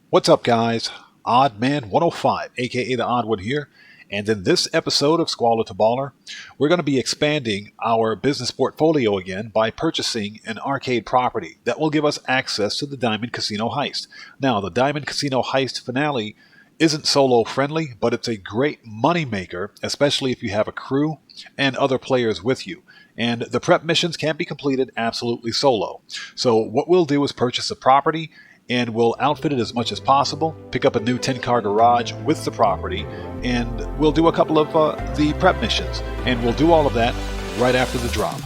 What's up, guys? OddMan105, aka the Odd One here, and in this episode of Squalor to Baller, we're going to be expanding our business portfolio again by purchasing an arcade property that will give us access to the Diamond Casino Heist. Now, the Diamond Casino Heist finale isn't solo friendly, but it's a great money maker, especially if you have a crew and other players with you. And the prep missions can be completed absolutely solo. So what we'll do is purchase a property and we'll outfit it as much as possible, pick up a new 10-car garage with the property, and we'll do a couple of the prep missions. And we'll do all of that right after the drop.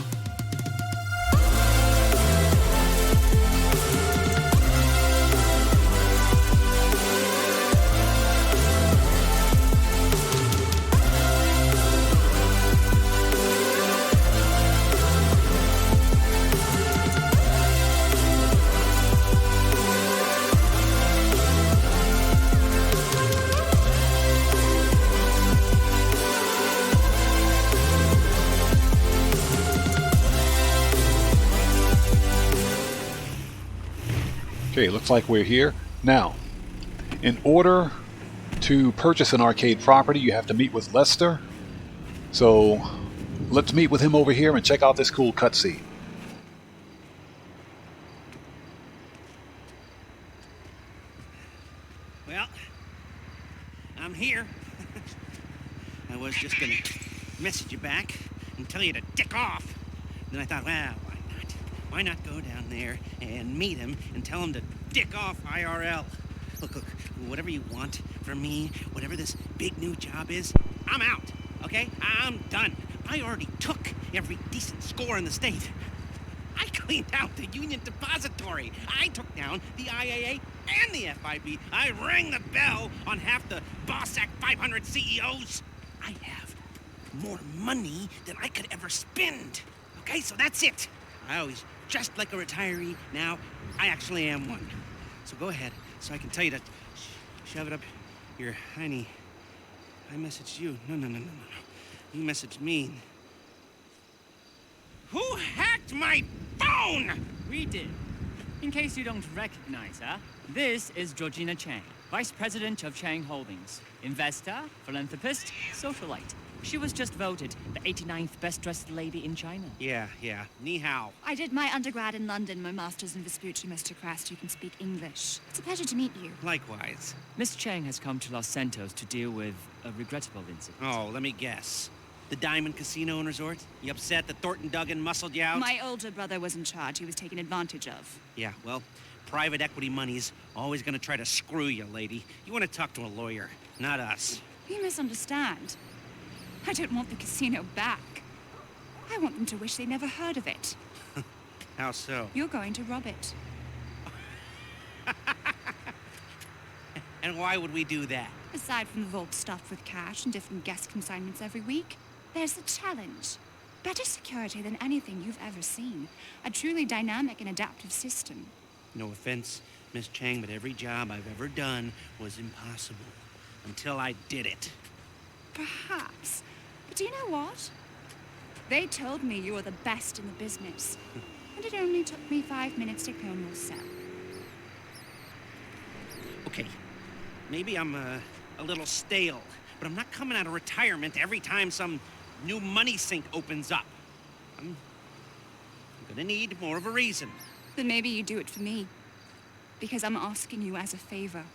Okay, looks like we're here. Now, in order to purchase an arcade property, you have to meet with Lester. So, let's meet with him over here and check out this cool cutscene. Well, I'm here. I was just gonna message you back and tell you to dick off. Then I thought, well, why not? Why not go down there and meet him and tell him to dick off IRL? Look, whatever you want from me, whatever this big new job is, I'm out, okay? I'm done. I already took every decent score in the state. I cleaned out the Union Depository. I took down the IAA and the FIB. I rang the bell on half the Bossack 500 CEOs. I have more money than I could ever spend. Okay, so that's it. I always dressed like a retiree. Now, I actually am one. So go ahead, so I can tell you to shove it up your hiney. I messaged you. No. You messaged me. Who hacked my phone? We did. In case you don't recognize her, this is Georgina Chang, Vice President of Chang Holdings. Investor, philanthropist, socialite. She was just voted the 89th best-dressed lady in China. Yeah. Ni hao. I did my undergrad in London, my master's in Vespucci, Mr. Crest. You can speak English. It's a pleasure to meet you. Likewise. Miss Chang has come to Los Santos to deal with a regrettable incident. Oh, let me guess. The Diamond Casino and Resort? You upset that Thornton Duggan muscled you out? My older brother was in charge. He was taken advantage of. Yeah, well, private equity money's always gonna try to screw you, lady. You wanna talk to a lawyer, not us. You misunderstand. I don't want the casino back. I want them to wish they never heard of it. How so? You're going to rob it. And why would we do that? Aside from the vault stuffed with cash and different guest consignments every week, there's the challenge. Better security than anything you've ever seen. A truly dynamic and adaptive system. No offense, Miss Chang, but every job I've ever done was impossible. Until I did it. Perhaps. But do you know what? They told me you were the best in the business. And it only took me 5 minutes to clone your cell. Okay, maybe I'm a little stale, but I'm not coming out of retirement every time some new money sink opens up. I'm gonna need more of a reason. Then maybe you do it for me. Because I'm asking you as a favor.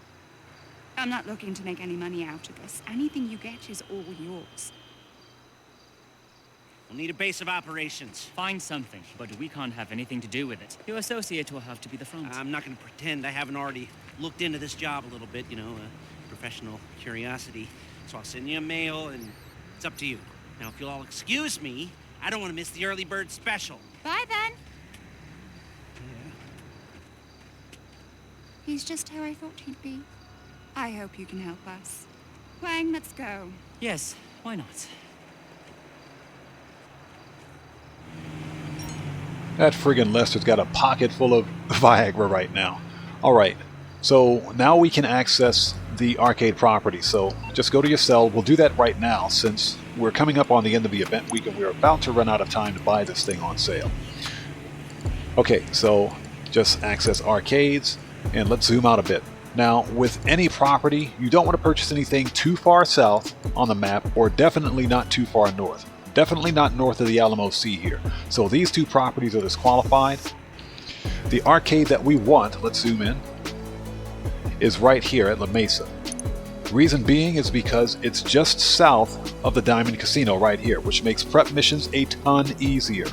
I'm not looking to make any money out of this. Anything you get is all yours. We'll need a base of operations. Find something, but we can't have anything to do with it. Your associate will have to be the front. I'm not gonna pretend I haven't already looked into this job a little bit, you know, professional curiosity. So I'll send you a mail, and it's up to you. Now, if you'll all excuse me, I don't want to miss the early bird special. Bye then. Yeah. He's just how I thought he'd be. I hope you can help us. Wang, let's go. Yes, why not? That friggin' Lester's got a pocket full of Viagra right now. Alright, so now we can access the arcade property. So just go to your cell. We'll do that right now since we're coming up on the end of the event week and we're about to run out of time to buy this thing on sale. Okay, so just access arcades and let's zoom out a bit. Now, with any property, you don't want to purchase anything too far south on the map, or definitely not too far north. Definitely not north of the Alamo Sea here. So these two properties are disqualified. The arcade that we want, let's zoom in, is right here at La Mesa. Reason being is because it's just south of the Diamond Casino right here, which makes prep missions a ton easier.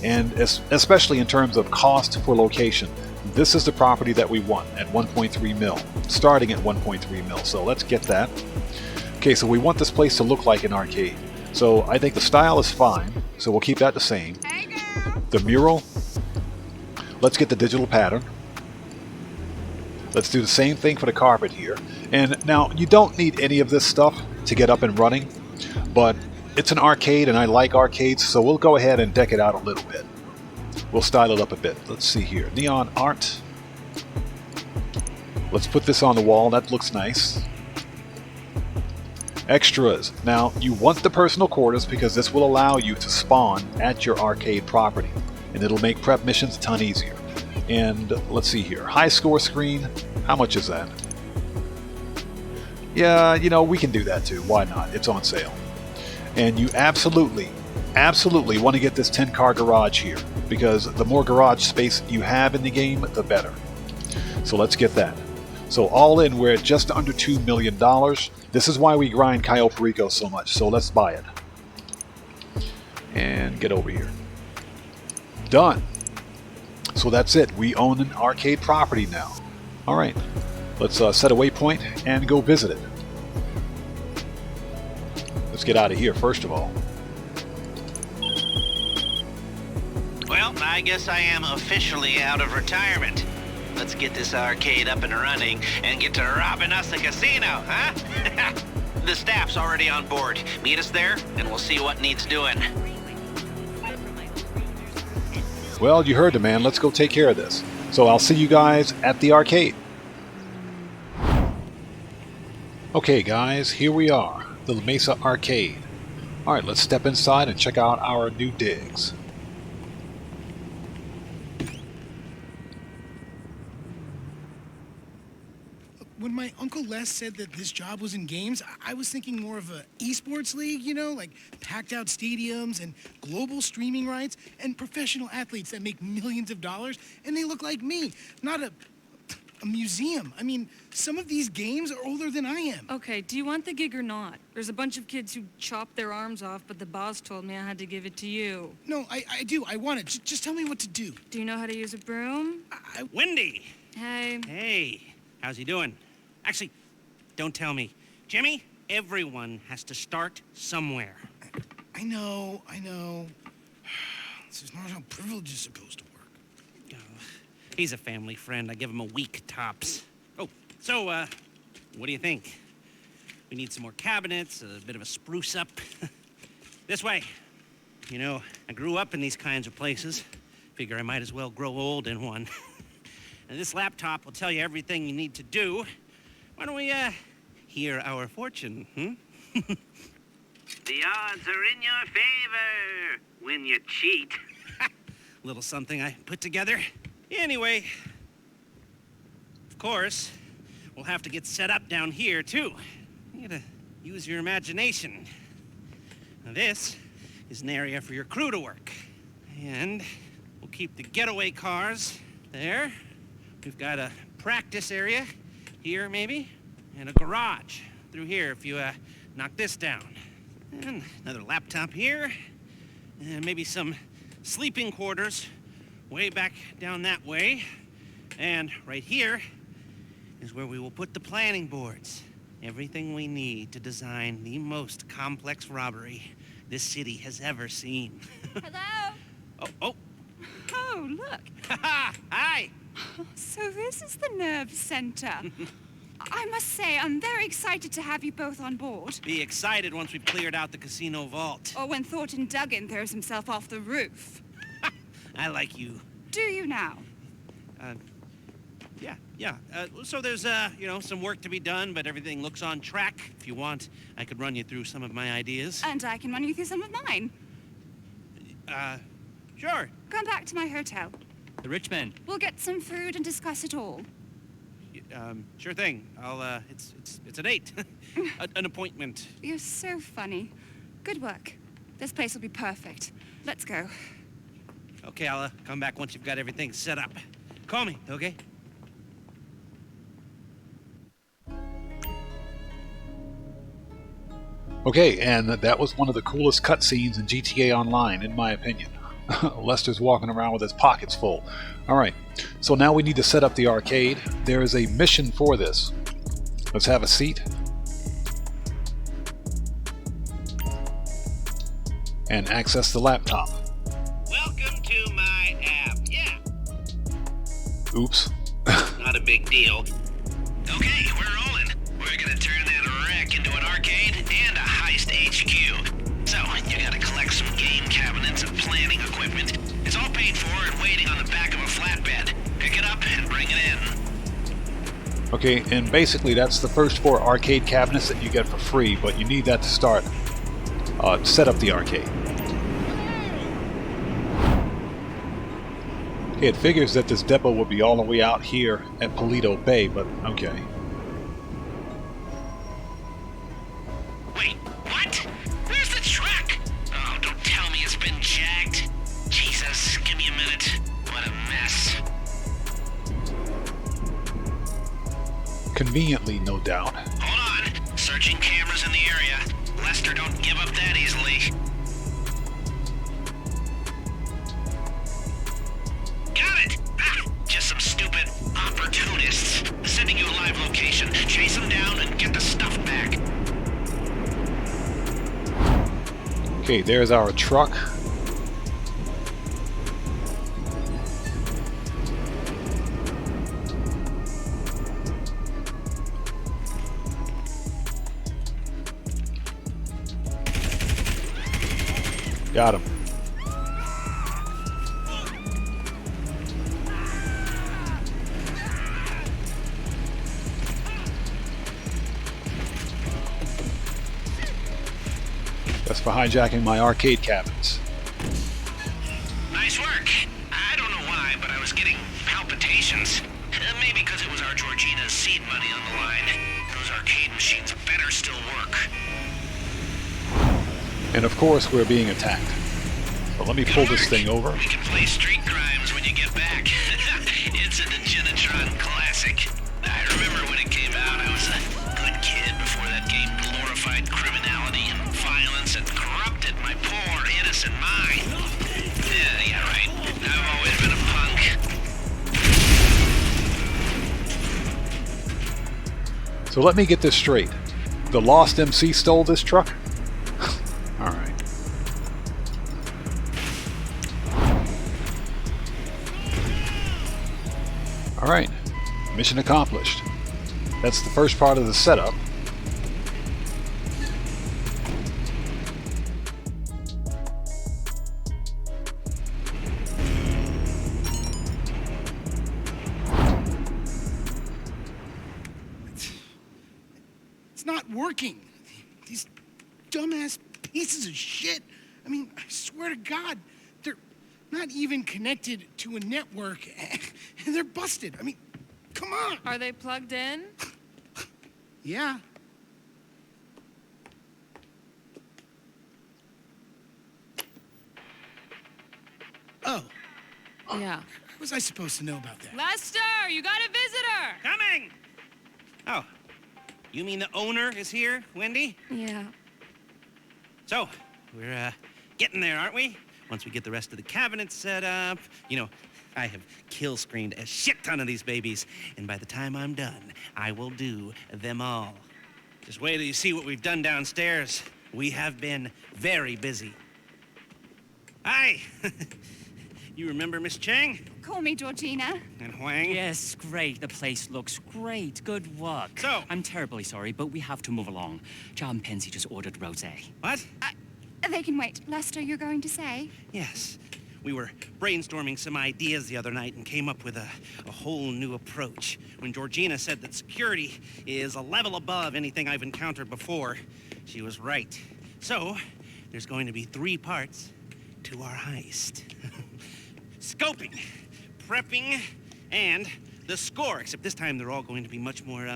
And especially in terms of cost for location. This is the property that we want at 1.3 mil, starting at 1.3 mil. So let's get that. Okay, so we want this place to look like an arcade. So I think the style is fine, so we'll keep that the same. Hey, girl. The mural, let's get the digital pattern. Let's do the same thing for the carpet here. And now, you don't need any of this stuff to get up and running, but it's an arcade and I like arcades, so we'll go ahead and deck it out a little bit. We'll style it up a bit. Let's see here. Neon art. Let's put this on the wall. That looks nice. Extras. Now, you want the personal quarters because this will allow you to spawn at your arcade property, and it'll make prep missions a ton easier. And let's see here. High score screen. How much is that? Yeah, you know, we can do that too. Why not? It's on sale. And you absolutely want to get this 10-car garage here, because the more garage space you have in the game, the better. So let's get that. So all in, we're at just under $2 million. This is why we grind Cayo Perico so much. So let's buy it. And get over here. Done. So that's it. We own an arcade property now. Alright. Let's set a waypoint and go visit it. Let's get out of here first of all. Well, I guess I am officially out of retirement. Let's get this arcade up and running and get to robbing us a casino, huh? The staff's already on board. Meet us there and we'll see what needs doing. Well, you heard the man. Let's go take care of this. So I'll see you guys at the arcade. Okay guys, here we are. The La Mesa Arcade. Alright, let's step inside and check out our new digs. When my Uncle Les said that this job was in games, I was thinking more of a esports league, you know, like packed out stadiums and global streaming rights and professional athletes that make millions of dollars and they look like me, not a museum. I mean, some of these games are older than I am. Okay, do you want the gig or not? There's a bunch of kids who chopped their arms off, but the boss told me I had to give it to you. No, I do. I want it. Just tell me what to do. Do you know how to use a broom? Wendy! Hey. Hey, how's he doing? Actually, don't tell me. Jimmy, everyone has to start somewhere. I know. This is not how privilege is supposed to work. Oh, he's a family friend. I give him a week tops. Oh, so, what do you think? We need some more cabinets, a bit of a spruce up. This way. You know, I grew up in these kinds of places. Figure I might as well grow old in one. And this laptop will tell you everything you need to do. Why don't we, hear our fortune, The odds are in your favor when you cheat. Little something I put together. Anyway, of course, we'll have to get set up down here, too. You gotta use your imagination. Now, this is an area for your crew to work. And we'll keep the getaway cars there. We've got a practice area here, maybe, and a garage through here if you knock this down. And another laptop here, and maybe some sleeping quarters way back down that way. And right here is where we will put the planning boards. Everything we need to design the most complex robbery this city has ever seen. Hello? Oh. Oh, look. Hi. So this is the nerve center. I must say, I'm very excited to have you both on board. Be excited once we've cleared out the casino vault. Or when Thornton Duggan throws himself off the roof. I like you. Do you now? Yeah. So there's, some work to be done, but everything looks on track. If you want, I could run you through some of my ideas. And I can run you through some of mine. Sure. Come back to my hotel. The rich man. We'll get some food and discuss it all. Sure thing. I'll, it's an 8. An appointment. You're so funny. Good work. This place will be perfect. Let's go. Okay, I'll come back once you've got everything set up. Call me, okay? Okay, and that was one of the coolest cutscenes in GTA Online, in my opinion. Lester's walking around with his pockets full. Alright, so now we need to set up the arcade. There is a mission for this. Let's have a seat. And access the laptop. Welcome to my app. Yeah. Oops. Not a big deal. Okay, we're rolling. We're gonna turn that wreck into an arcade and a heist HQ. So, you gotta collect some game cabinets and planning equipment. It's all paid for and waiting on the back of a flatbed. Pick it up and bring it in. Okay, and basically that's the first 4 arcade cabinets that you get for free, but you need that to start. Set up the arcade. Okay, it figures that this depot will be all the way out here at Paleto Bay, but okay. Wait, what? Where's the truck? Oh, don't tell me it's been jacked. Jesus, give me a minute. What a mess. Conveniently, no doubt. Hold on. Searching cameras in the area. Lester, don't give up that easily. Got it! Ah, just some stupid opportunists. Sending you a live location. Chase them down and get the stuff back. Okay, there's our truck. Got him. That's for hijacking my arcade cabinets. Nice work. I don't know why, but I was getting palpitations. Maybe because it was our Georgina's seed money on the line. Those arcade machines better still work. And of course we're being attacked. But let me pull this thing over. We can play Street Crimes when you get back. It's a Degenitron classic. I remember when it came out, I was a good kid before that game glorified criminality and violence and corrupted my poor, innocent mind. Yeah, right. I've always been a punk. So let me get this straight. The Lost MC stole this truck? Alright. Alright. Mission accomplished. That's the first part of the setup. It's not working. These dumbass pieces of shit. I mean, I swear to God, they're not even connected to a network. And they're busted. I mean, come on. Are they plugged in? Yeah. Oh, Yeah. what was I supposed to know about that? Lester, you got a visitor! Coming! Oh, you mean the owner is here, Wendy? Yeah. So, we're, getting there, aren't we? Once we get the rest of the cabinets set up, you know, I have kill screened a shit ton of these babies, and by the time I'm done, I will do them all. Just wait till you see what we've done downstairs. We have been very busy. Hi! You remember Miss Chang? Call me Georgina. And Huang? Yes, great. The place looks great. Good work. So- I'm terribly sorry, but we have to move along. John Pensy just ordered rosé. What? They can wait. Lester, you're going to say? Yes. We were brainstorming some ideas the other night and came up with a whole new approach. When Georgina said that security is a level above anything I've encountered before, she was right. So, there's going to be 3 parts to our heist. Scoping, prepping, and the score, except this time they're all going to be much more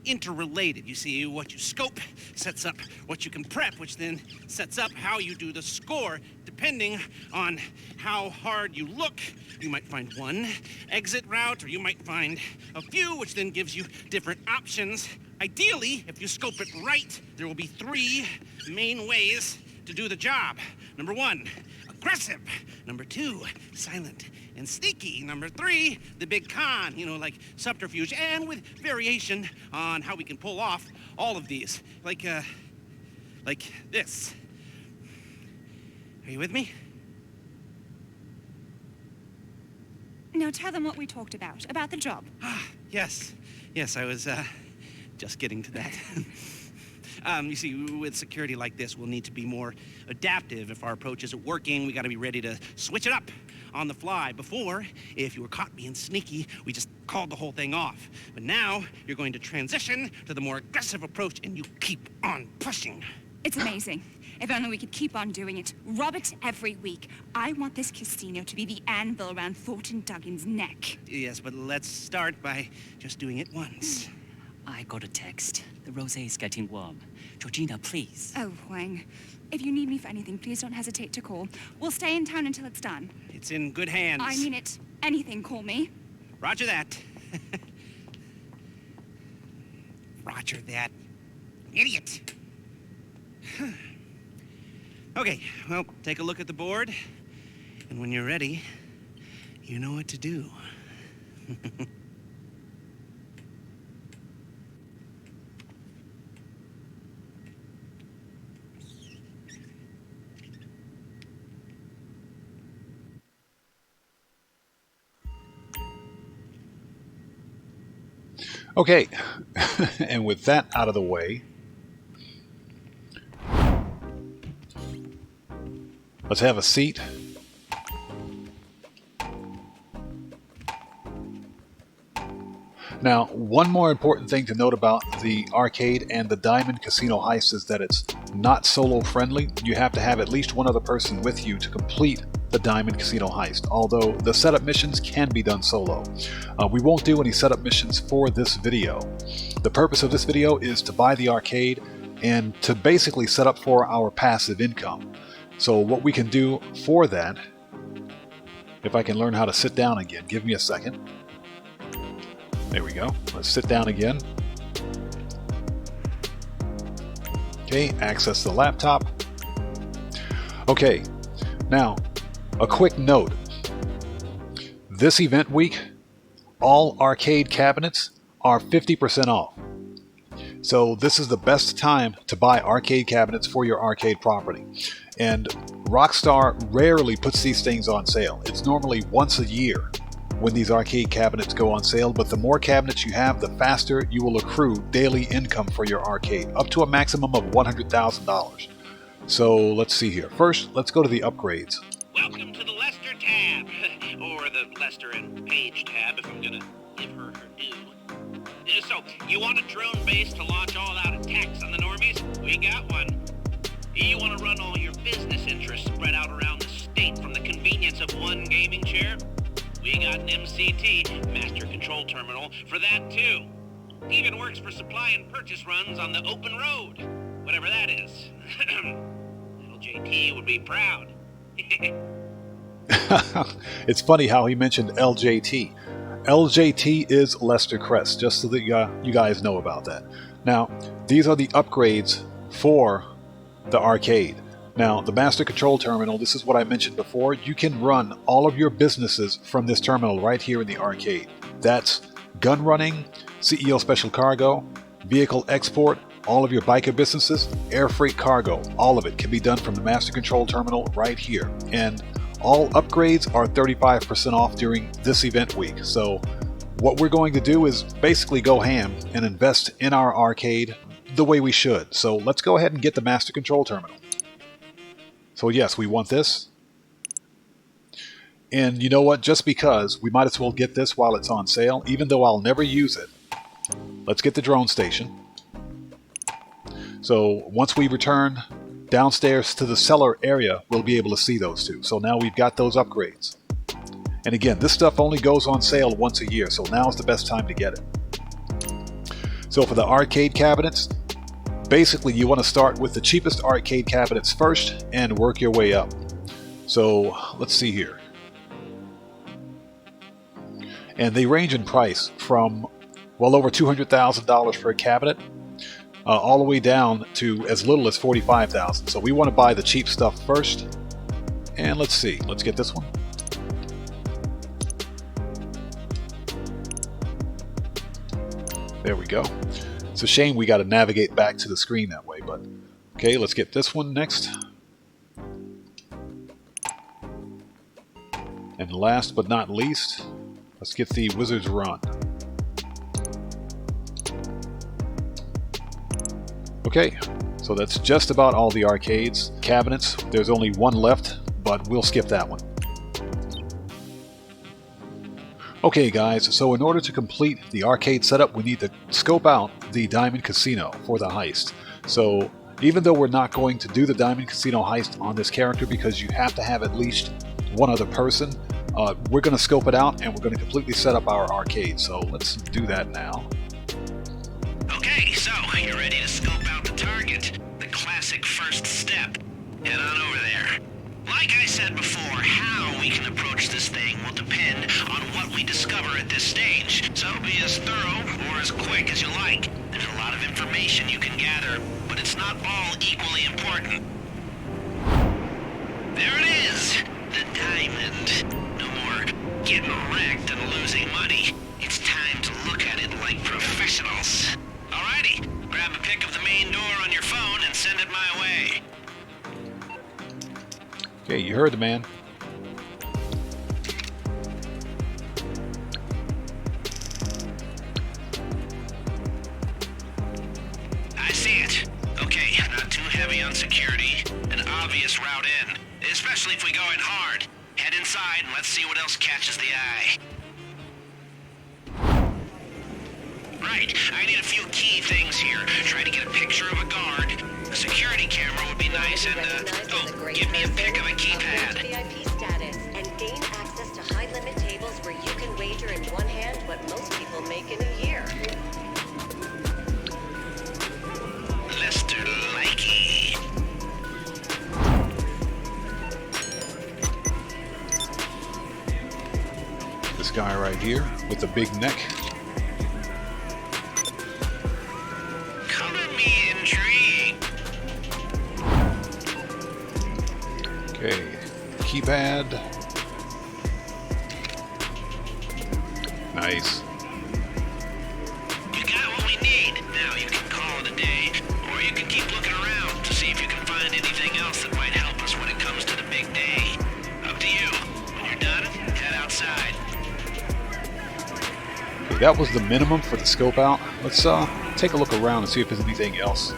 interrelated. You see, what you scope sets up what you can prep, which then sets up how you do the score. Depending on how hard you look, you might find one exit route, or you might find a few, which then gives you different options. Ideally, if you scope it right, there will be 3 main ways to do the job. Number 1, aggressive. Number 2, silent and sneaky. Number 3, the big con, like subterfuge, and with variation on how we can pull off all of these. Like this. Are you with me? Now tell them what we talked about the job. Yes, I was just getting to that. You see, with security like this, we'll need to be more adaptive. If our approach isn't working, we gotta be ready to switch it up on the fly. Before, if you were caught being sneaky, we just called the whole thing off. But now, you're going to transition to the more aggressive approach, and you keep on pushing. It's amazing. If only we could keep on doing it. Rob it every week. I want this casino to be the anvil around Thornton Duggan's neck. Yes, but let's start by just doing it once. I got a text. The rosé is getting warm. Georgina, please. Oh, Huang. If you need me for anything, please don't hesitate to call. We'll stay in town until it's done. It's in good hands. I mean it. Anything, call me. Roger that. Roger that. Idiot. Okay, well, take a look at the board. And when you're ready, you know what to do. Okay, and with that out of the way, let's have a seat. Now, one more important thing to note about the arcade and the Diamond Casino Heist is that it's not solo friendly. You have to have at least one other person with you to complete the Diamond Casino Heist, although the setup missions can be done solo. We won't do any setup missions for this video. The purpose of this video is to buy the arcade and to basically set up for our passive income. So what we can do for that, if I can learn how to sit down again, give me a second. There we go. Let's sit down again. Okay, access the laptop. Okay, now a quick note. This event week, all arcade cabinets are 50% off. So this is the best time to buy arcade cabinets for your arcade property. And Rockstar rarely puts these things on sale. It's normally once a year when these arcade cabinets go on sale, but the more cabinets you have, the faster you will accrue daily income for your arcade, up to a maximum of $100,000. So let's see here. First, let's go to the upgrades. Welcome to the Lester tab, or the Lester and Paige tab, if I'm gonna give her due. So, you want a drone base to launch all-out attacks on the normies? We got one. You want to run all your business interests spread out around the state from the convenience of one gaming chair? We got an MCT, Master Control Terminal, for that too. Even works for supply and purchase runs on the open road, whatever that is. LJT would be proud. It's funny how he mentioned LJT. LJT is Lester Crest, just so that you guys know about that. Now, these are the upgrades for the arcade. Now, the Master Control Terminal, this is what I mentioned before. You can run all of your businesses from this terminal right here in the arcade. That's gun running, CEO Special Cargo, vehicle export, all of your biker businesses, air freight cargo, all of it can be done from the Master Control Terminal right here. And all upgrades are 35% off during this event week. So what we're going to do is basically go ham and invest in our arcade the way we should. So let's go ahead and get the Master Control Terminal. So yes, we want this. And you know what? Just because, we might as well get this while it's on sale, even though I'll never use it. Let's get the drone station. So once we return downstairs to the cellar area, we'll be able to see those two. So now we've got those upgrades. And again, this stuff only goes on sale once a year, so now's the best time to get it. So for the arcade cabinets, basically you want to start with the cheapest arcade cabinets first and work your way up. So let's see here. And they range in price from well over $200,000 per cabinet, all the way down to as little as $45,000. So we want to buy the cheap stuff first. And let's see, let's get this one. There we go. It's a shame we got to navigate back to the screen that way, but okay, let's get this one next. And last but not least, let's get the Wizard's Run. Okay, so that's just about all the arcades. Cabinets, there's only one left, but we'll skip that one. Okay guys, so in order to complete the arcade setup, we need to scope out the Diamond Casino for the heist. So even though we're not going to do the Diamond Casino heist on this character because you have to have at least one other person, we're going to scope it out and we're going to completely set up our arcade. So let's do that now. Okay, so you're ready to scope out the target. The classic first step. Head on over there. Like I said before, how we can approach this thing will depend on what we discover at this stage. So be as thorough or as quick as you like. There's a lot of information you can gather, but it's not all equally important. There it is! The diamond. No more getting wrecked and losing money. It's time to look at it like professionals. Alrighty, grab a pic of the main door on your phone and send it my way. Okay, you heard the man. I see it. Okay, not too heavy on security. An obvious route in, especially if we go in hard. Head inside and let's see what else catches the eye. Right, I need a few key things here. Try to get a picture of a guard. A security camera would be nice, and give me a pic of a keypad. VIP status and gain access to high-limit tables where you can wager in one hand what most people make in a year. Lester Likey. This guy right here with the big neck. Color me intrigued. Okay, keypad. Nice. You got what we need. Now you can call it a day, or you can keep looking around to see if you can find anything else that might help us when it comes to the big day. Up to you. When you're done, head outside. Okay, that was the minimum for the scope out. Let's take a look around and see if there's anything else.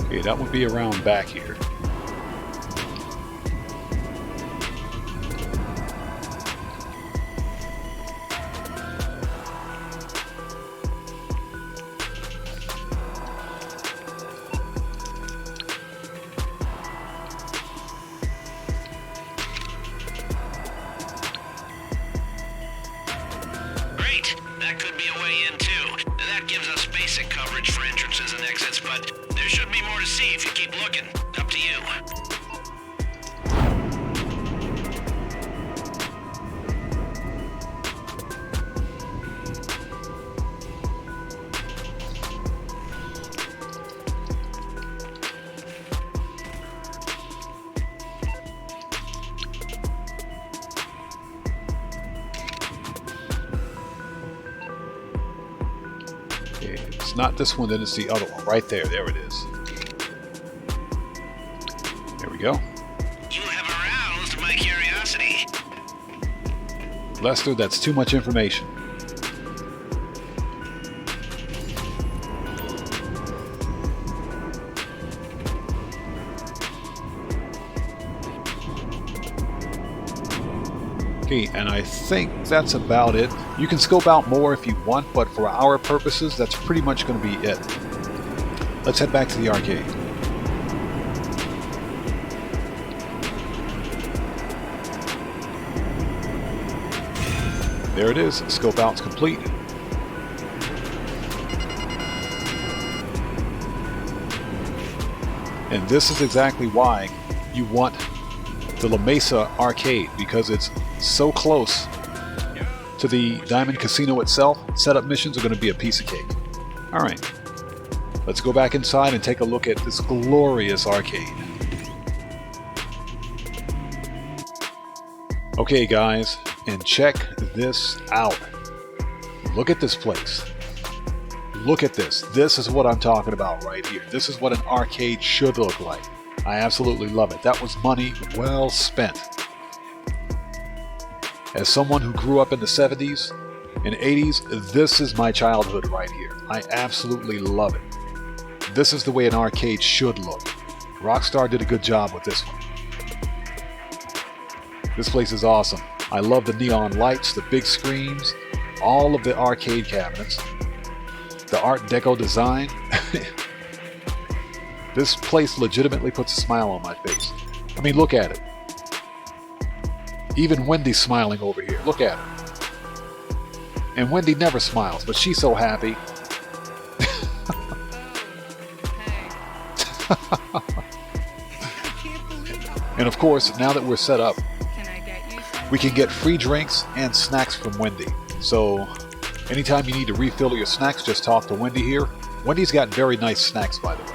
Okay, that would be around back here. Great. That could be a way in too. That gives us basic coverage for entrances and exits, but there should be more to see if you keep looking. Up to you. Okay, if it's not this one, then it's the other one. Right there. There it is. There we go. You have aroused my curiosity. Lester, that's too much information. Okay, and I think that's about it. You can scope out more if you want, but for our purposes, that's pretty much going to be it. Let's head back to the arcade. There it is. Scope out's complete. And this is exactly why you want the La Mesa arcade, because it's so close to the Diamond Casino itself. Setup missions are going to be a piece of cake. Alright, let's go back inside and take a look at this glorious arcade. Okay guys, and check this out. Look at this place. Look at this. This is what I'm talking about right here. This is what an arcade should look like. I absolutely love it. That was money well spent. As someone who grew up in the 70s and 80s, this is my childhood right here. I absolutely love it. This is the way an arcade should look. Rockstar did a good job with this one. This place is awesome. I love the neon lights, the big screens, all of the arcade cabinets, the Art Deco design. This place legitimately puts a smile on my face. I mean, look at it. Even Wendy's smiling over here. Look at her. And Wendy never smiles, but she's so happy. And of course, now that we're set up, we can get free drinks and snacks from Wendy. So anytime you need to refill your snacks, just talk to Wendy here. Wendy's got very nice snacks, by the way.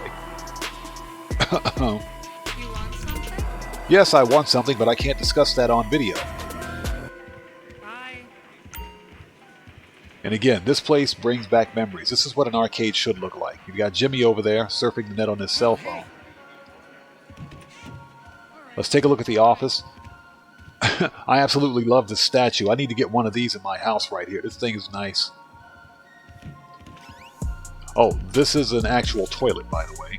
You want something? Yes, I want something, but I can't discuss that on video. Bye. And again, this place brings back memories. This is what an arcade should look like. You've got Jimmy over there surfing the net on his cell phone. Let's take a look at the office. I absolutely love this statue. I need to get one of these in my house right here. This thing is nice. Oh, this is an actual toilet, by the way,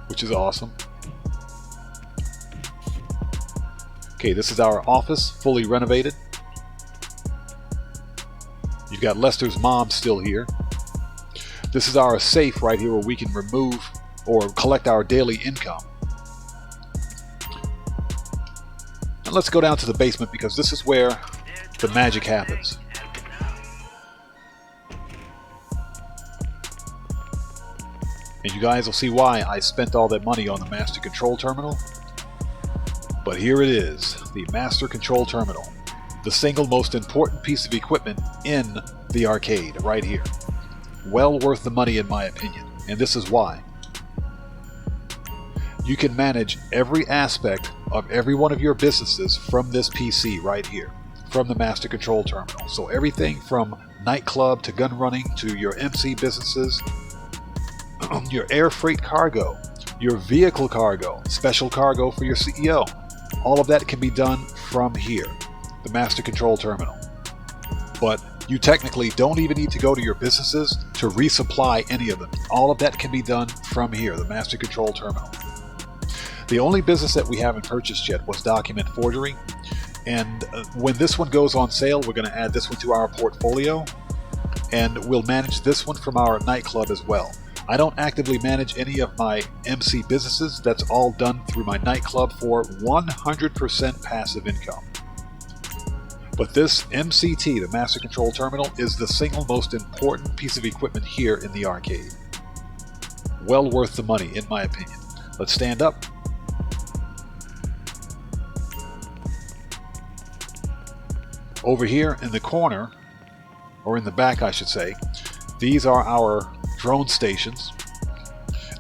which is awesome. Okay, this is our office, fully renovated. You've got Lester's mom still here. This is our safe right here where we can remove or collect our daily income. And let's go down to the basement because this is where the magic happens. And you guys will see why I spent all that money on the Master Control Terminal. But here it is, the Master Control Terminal. The single most important piece of equipment in the arcade, right here. Well worth the money in my opinion, and this is why. You can manage every aspect of every one of your businesses from this PC right here, from the Master Control Terminal. So everything from nightclub to gun running to your MC businesses, your air freight cargo, your vehicle cargo, special cargo for your CEO. All of that can be done from here, the Master Control Terminal. But you technically don't even need to go to your businesses to resupply any of them. All of that can be done from here, the Master Control Terminal. The only business that we haven't purchased yet was document forgery. And when this one goes on sale, we're going to add this one to our portfolio. And we'll manage this one from our nightclub as well. I don't actively manage any of my MC businesses. That's all done through my nightclub for 100% passive income. But this MCT, the Master Control Terminal, is the single most important piece of equipment here in the arcade. Well worth the money, in my opinion. Let's stand up. Over here in the corner, or in the back I should say, these are our drone stations.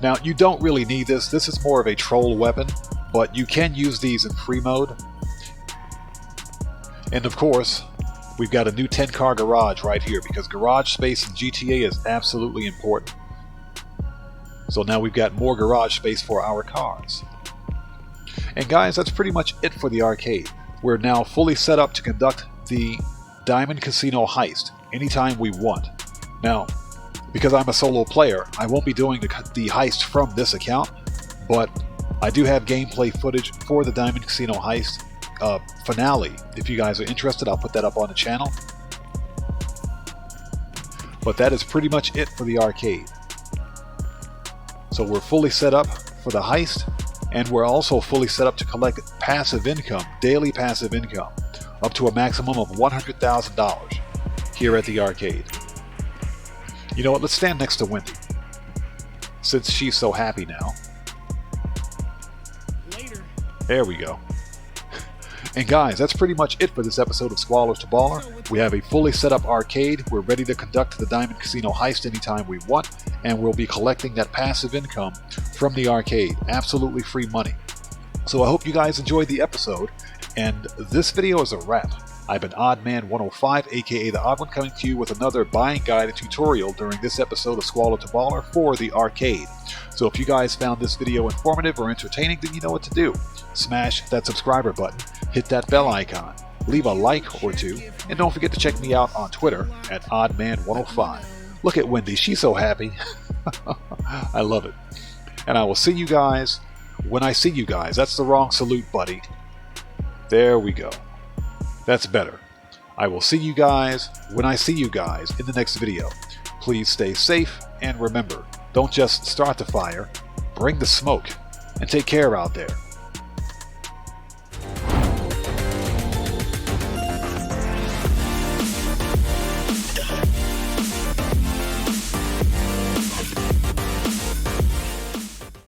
Now you don't really need this. This is more of a troll weapon, but you can use these in free mode. And of course, we've got a new 10-car garage right here because garage space in GTA is absolutely important. So now we've got more garage space for our cars. And guys, that's pretty much it for the arcade. We're now fully set up to conduct the Diamond Casino heist anytime we want. Now, because I'm a solo player, I won't be doing the heist from this account, but I do have gameplay footage for the Diamond Casino heist finale. If you guys are interested, I'll put that up on the channel. But that is pretty much it for the arcade. So we're fully set up for the heist, and we're also fully set up to collect passive income, daily passive income. up to a maximum of $100,000 here at the arcade. You know what, let's stand next to Wendy, since she's so happy now. Later. There we go. And guys, that's pretty much it for this episode of Squalor to Baller. We have a fully set up arcade. We're ready to conduct the Diamond Casino heist anytime we want, and we'll be collecting that passive income from the arcade. Absolutely free money. So I hope you guys enjoyed the episode, and this video is a wrap. I've been OddMan105, aka The Odd One, coming to you with another buying guide and tutorial during this episode of Squalor to Baller for the arcade. So if you guys found this video informative or entertaining, then you know what to do. Smash that subscriber button, hit that bell icon, leave a like or two, and don't forget to check me out on Twitter at OddMan105. Look at Wendy, she's so happy. I love it. And I will see you guys when I see you guys. That's the wrong salute, buddy. There we go. That's better. I will see you guys when I see you guys in the next video. Please stay safe, and remember, don't just start the fire, bring the smoke, and take care out there.